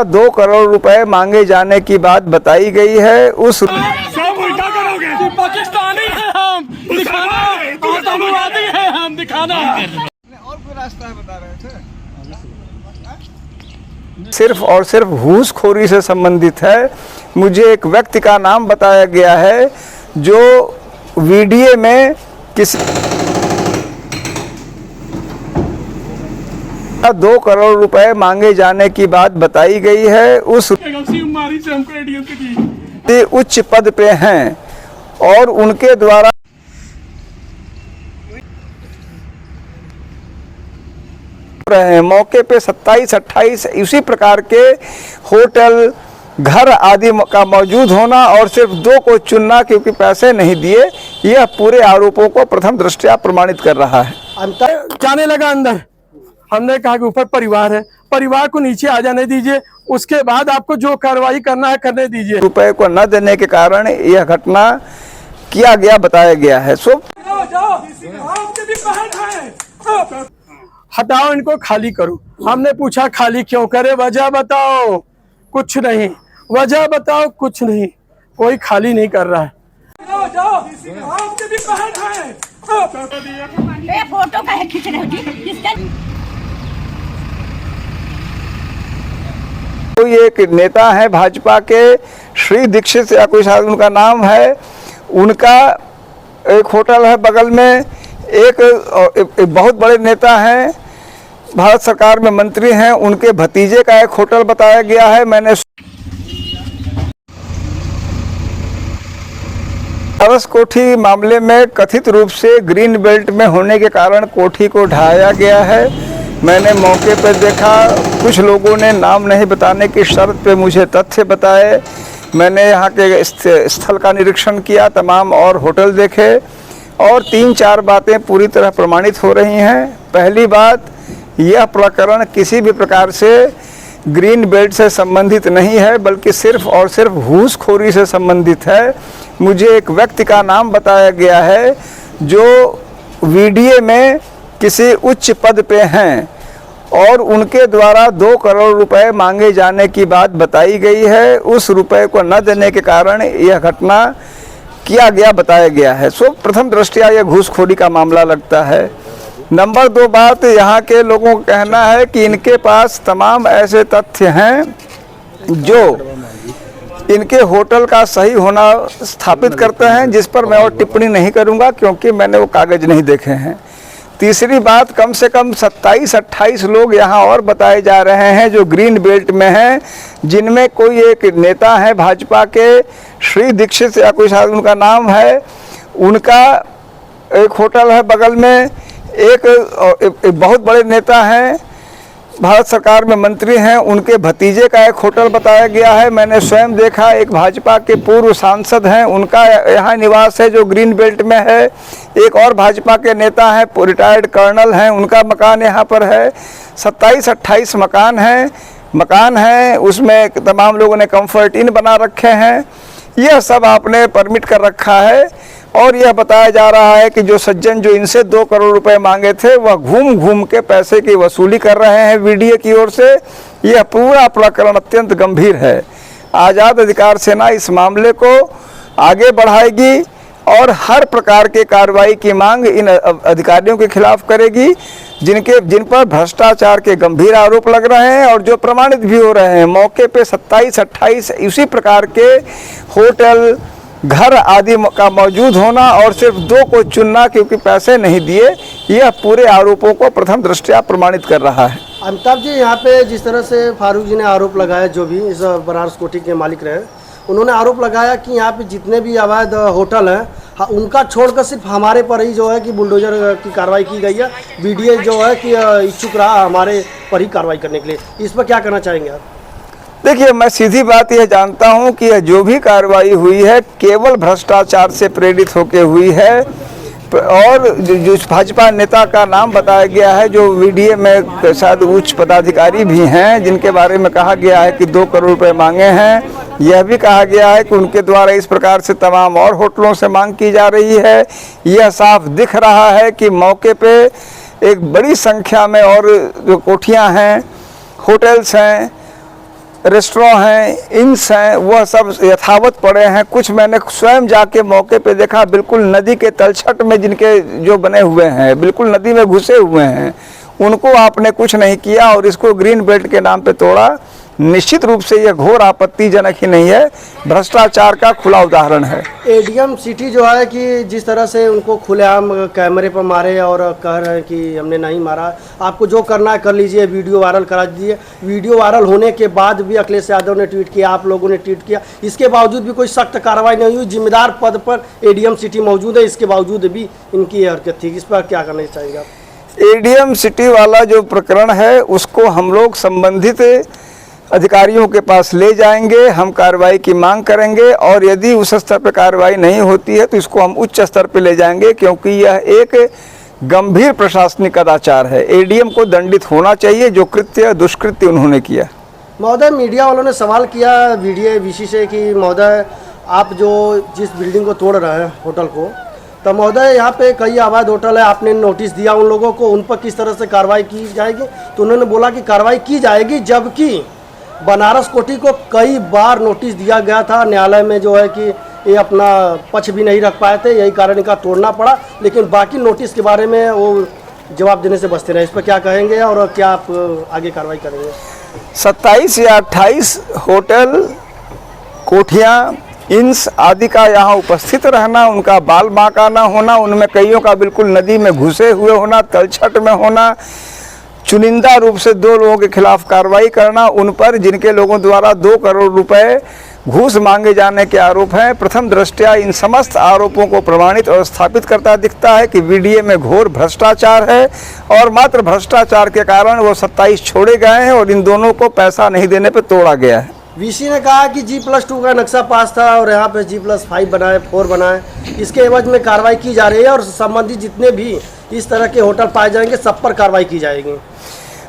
2 करोड़ रुपए मांगे जाने की बात बताई गई है। उस सब उल्टा करोगे। पाकिस्तानी है हम, दिखाना। आतंकवादी है हम, दिखाना। और कोई रास्ता है बता रहे थे? सिर्फ और सिर्फ घूसखोरी से संबंधित है। मुझे एक व्यक्ति का नाम बताया गया है जो वीडियो में किसी 2 करोड़ रुपए मांगे जाने की बात बताई गई है। उस उच्च पद पे हैं और उनके द्वारा रहे मौके पे 27-28 इसी प्रकार के होटल घर आदि का मौजूद होना और सिर्फ 2 को चुनना क्योंकि पैसे नहीं दिए, यह पूरे आरोपों को प्रथम दृष्टया प्रमाणित कर रहा है। जाने लगा अंदर, हमने कहा कि ऊपर परिवार है, परिवार को नीचे आ जाने दीजिए, उसके बाद आपको जो कार्रवाई करना है करने दीजिए। रुपए को न देने के कारण यह घटना किया गया बताया गया है। हटाओ इनको, खाली करो। हमने पूछा खाली क्यों करे, वजह बताओ। कुछ नहीं, वजह बताओ, कुछ नहीं, कोई खाली नहीं कर रहा है। फोटो काहे खींच रहे हो जी? कोई एक नेता है भाजपा के, श्री दीक्षित या कोई शायद उनका नाम है, उनका एक होटल है बगल में। एक बहुत बड़े नेता हैं, भारत सरकार में मंत्री हैं, उनके भतीजे का एक होटल बताया गया है। मैंने अरस कोठी मामले में कथित रूप से ग्रीन बेल्ट में होने के कारण कोठी को ढाया गया है। मैंने मौके पर देखा, कुछ लोगों ने नाम नहीं बताने की शर्त पे मुझे तथ्य बताए। मैंने यहाँ के स्थल का निरीक्षण किया, तमाम और होटल देखे और 3-4 बातें पूरी तरह प्रमाणित हो रही हैं। पहली बात, यह प्रकरण किसी भी प्रकार से ग्रीन बेल्ट से संबंधित नहीं है, बल्कि सिर्फ और सिर्फ घूसखोरी से संबंधित है। मुझे एक व्यक्ति का नाम बताया गया है जो वीडियो में किसी उच्च पद पे हैं और उनके द्वारा 2 करोड़ रुपए मांगे जाने की बात बताई गई है। उस रुपए को न देने के कारण यह घटना किया गया बताया गया है। सो प्रथम दृष्टया यह घूसखोरी का मामला लगता है। नंबर 2 बात, यहाँ के लोगों का कहना है कि इनके पास तमाम ऐसे तथ्य हैं जो इनके होटल का सही होना स्थापित करते हैं, जिस पर मैं और टिप्पणी नहीं करूँगा क्योंकि मैंने वो कागज नहीं देखे हैं। तीसरी बात, कम से कम 27-28 लोग यहाँ और बताए जा रहे हैं जो ग्रीन बेल्ट में हैं, जिनमें कोई एक नेता है भाजपा के, श्री दीक्षित या कोई शायद उनका नाम है, उनका एक होटल है बगल में। एक बहुत बड़े नेता हैं, भारत सरकार में मंत्री हैं, उनके भतीजे का एक होटल बताया गया है। मैंने स्वयं देखा, एक भाजपा के पूर्व सांसद हैं, उनका यहाँ निवास है जो ग्रीन बेल्ट में है। एक और भाजपा के नेता हैं, रिटायर्ड कर्नल हैं, उनका मकान यहाँ पर है। 27-28 मकान हैं, उसमें तमाम लोगों ने कंफर्ट इन बना रखे हैं। यह सब आपने परमिट कर रखा है और यह बताया जा रहा है कि जो सज्जन जो इनसे 2 करोड़ रुपए मांगे थे वह घूम घूम के पैसे की वसूली कर रहे हैं वीडियो की ओर से। यह पूरा प्रकरण अत्यंत गंभीर है। आज़ाद अधिकार सेना इस मामले को आगे बढ़ाएगी और हर प्रकार के कार्रवाई की मांग इन अधिकारियों के खिलाफ करेगी जिन पर भ्रष्टाचार के गंभीर आरोप लग रहे हैं और जो प्रमाणित भी हो रहे हैं। मौके पे 27-28 इसी प्रकार के होटल घर आदि का मौजूद होना और सिर्फ 2 को चुनना क्योंकि पैसे नहीं दिए, यह पूरे आरोपों को प्रथम दृष्टया प्रमाणित कर रहा है। अमिताभ जी, यहाँ पे जिस तरह से फारूक जी ने आरोप लगाया, जो भी इस बनारस कोठी के मालिक रहे, उन्होंने आरोप लगाया कि यहाँ पे जितने भी अवैध होटल हैं, हाँ, उनका छोड़कर सिर्फ हमारे पर ही जो है कि बुलडोजर की कार्रवाई की गई है। वीडियो जो है कि इच्छुक रहा हमारे पर ही कार्रवाई करने के लिए। इस पर क्या करना चाहेंगे आप? देखिए, मैं सीधी बात यह जानता हूं कि यह जो भी कार्रवाई हुई है केवल भ्रष्टाचार से प्रेरित होकर हुई है और जो भाजपा नेता का नाम बताया गया है, जो वीडियो में शायद उच्च पदाधिकारी भी हैं, जिनके बारे में कहा गया है कि 2 करोड़ रुपए मांगे हैं। यह भी कहा गया है कि उनके द्वारा इस प्रकार से तमाम और होटलों से मांग की जा रही है। यह साफ दिख रहा है कि मौके पे एक बड़ी संख्या में और जो कोठियाँ हैं, होटल्स हैं, रेस्टोरेंट हैं, इंस हैं, वह सब यथावत पड़े हैं। कुछ मैंने स्वयं जाके मौके पे देखा, बिल्कुल नदी के तलछट में जिनके जो बने हुए हैं, बिल्कुल नदी में घुसे हुए हैं, उनको आपने कुछ नहीं किया और इसको ग्रीन बेल्ट के नाम पे तोड़ा। निश्चित रूप से यह घोर आपत्तिजनक ही नहीं है, भ्रष्टाचार का खुला उदाहरण है। एडीएम सिटी जो है कि जिस तरह से उनको खुलेआम कैमरे पर मारे और कह रहे हैं कि हमने नहीं मारा, आपको जो करना है कर लीजिए, वीडियो वायरल करा दीजिए। वीडियो वायरल होने के बाद भी अखिलेश यादव ने ट्वीट किया, आप लोगों ने ट्वीट किया, इसके बावजूद भी कोई सख्त कार्रवाई नहीं हुई। जिम्मेदार पद पर एडीएम सिटी मौजूद है, इसके बावजूद भी इनकी हरकत थी। इस पर क्या करना चाहेंगे आप? एडीएम सिटी वाला जो प्रकरण है उसको हम लोग संबंधित अधिकारियों के पास ले जाएंगे, हम कार्रवाई की मांग करेंगे और यदि उस स्तर पर कार्रवाई नहीं होती है तो इसको हम उच्च स्तर पर ले जाएंगे, क्योंकि यह एक गंभीर प्रशासनिक कदाचार है। एडीएम को दंडित होना चाहिए जो दुष्कृत्य उन्होंने किया। महोदय, मीडिया वालों ने सवाल किया वीसी से कि महोदय आप जो जिस बिल्डिंग को तोड़ रहे हैं होटल को, तो महोदय यहाँ पे कई अवैध होटल है, आपने नोटिस दिया उन लोगों को, उन पर किस तरह से कार्रवाई की जाएगी? तो उन्होंने बोला कि कार्रवाई की जाएगी, जबकि बनारस कोठी को कई बार नोटिस दिया गया था न्यायालय में, जो है कि ये अपना पक्ष भी नहीं रख पाए थे, यही कारण इनका तोड़ना पड़ा। लेकिन बाकी नोटिस के बारे में वो जवाब देने से बचते रहे। इस पर क्या कहेंगे और क्या आप आगे कार्रवाई करेंगे? 27 या 28 होटल, कोठियाँ, इंस आदि का यहाँ उपस्थित रहना, उनका बाल बांका ना होना, उनमें कईयों का बिल्कुल नदी में घुसे हुए होना, तलछट में होना, चुनिंदा रूप से 2 लोगों के खिलाफ कार्रवाई करना, उन पर जिनके लोगों द्वारा 2 करोड़ रुपए घूस मांगे जाने के आरोप हैं, प्रथम दृष्टया इन समस्त आरोपों को प्रमाणित और स्थापित करता दिखता है कि वीडीए में घोर भ्रष्टाचार है और मात्र भ्रष्टाचार के कारण वो 27 छोड़े गए हैं और इन दोनों को पैसा नहीं देने पर तोड़ा गया है। वीसी ने कहा कि G+2 का नक्शा पास था और यहाँ पे G+5 बनाए, 4 बनाए, इसके एवज में कार्रवाई की जा रही है और संबंधित जितने भी इस तरह के होटल पाए जाएंगे सब पर कार्रवाई की जाएगी।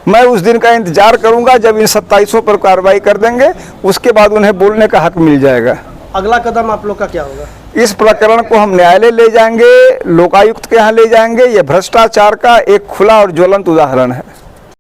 मैं उस दिन का इंतजार करूंगा जब इन 27 पर कार्रवाई कर देंगे, उसके बाद उन्हें बोलने का हक मिल जाएगा। अगला कदम आप लोग का क्या होगा? इस प्रकरण को हम न्यायालय ले जाएंगे, लोकायुक्त के यहाँ ले जाएंगे। यह भ्रष्टाचार का एक खुला और ज्वलंत उदाहरण है।